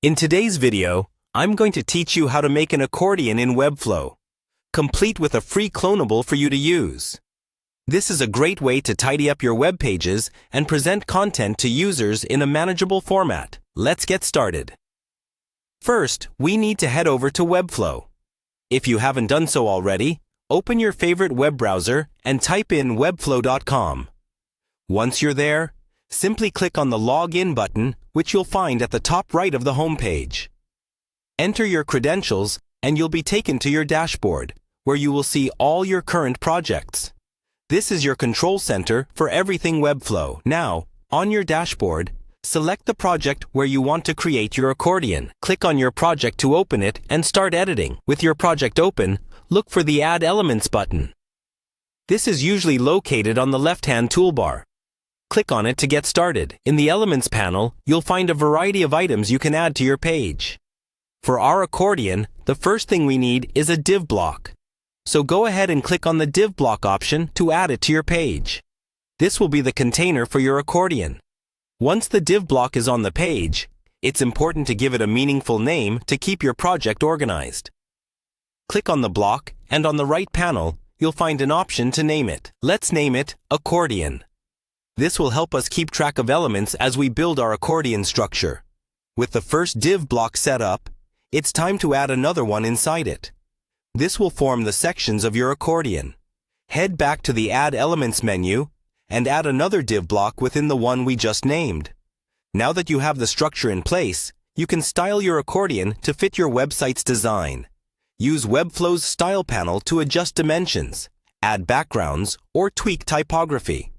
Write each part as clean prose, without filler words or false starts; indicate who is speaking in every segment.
Speaker 1: In today's video, I'm going to teach you how to make an accordion in Webflow, complete with a free clonable for you to use. This is a great way to tidy up your web pages and present content to users in a manageable format. Let's get started. First, we need to head over to Webflow. If you haven't done so already, open your favorite web browser and type in webflow.com. Once you're there, simply click on the Login button, which you'll find at the top right of the home page. Enter your credentials and you'll be taken to your dashboard, where you will see all your current projects. This is your control center for everything Webflow. Now, on your dashboard, select the project where you want to create your accordion. Click on your project to open it and start editing. With your project open, look for the Add Elements button. This is usually located on the left-hand toolbar. Click on it to get started. In the Elements panel, you'll find a variety of items you can add to your page. For our accordion, the first thing we need is a div block. So go ahead and click on the div block option to add it to your page. This will be the container for your accordion. Once the div block is on the page, it's important to give it a meaningful name to keep your project organized. Click on the block, and on the right panel, you'll find an option to name it. Let's name it Accordion. This will help us keep track of elements as we build our accordion structure. With the first div block set up, it's time to add another one inside it. This will form the sections of your accordion. Head back to the Add Elements menu and add another div block within the one we just named. Now that you have the structure in place, you can style your accordion to fit your website's design. Use Webflow's Style panel to adjust dimensions, add backgrounds, or tweak typography.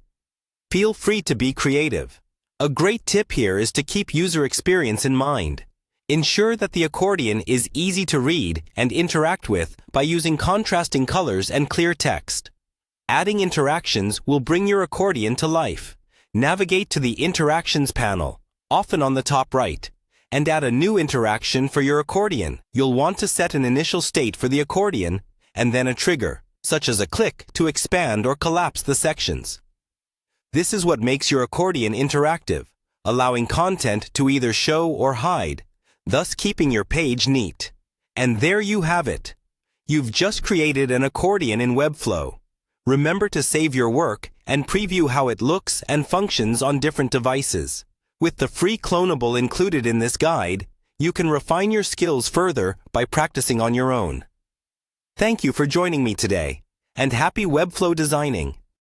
Speaker 1: Feel free to be creative. A great tip here is to keep user experience in mind. Ensure that the accordion is easy to read and interact with by using contrasting colors and clear text. Adding interactions will bring your accordion to life. Navigate to the Interactions panel, often on the top right, and add a new interaction for your accordion. You'll want to set an initial state for the accordion and then a trigger, such as a click to expand or collapse the sections. This is what makes your accordion interactive, allowing content to either show or hide, thus keeping your page neat. And there you have it. You've just created an accordion in Webflow. Remember to save your work and preview how it looks and functions on different devices. With the free clonable included in this guide, you can refine your skills further by practicing on your own. Thank you for joining me today, and happy Webflow designing!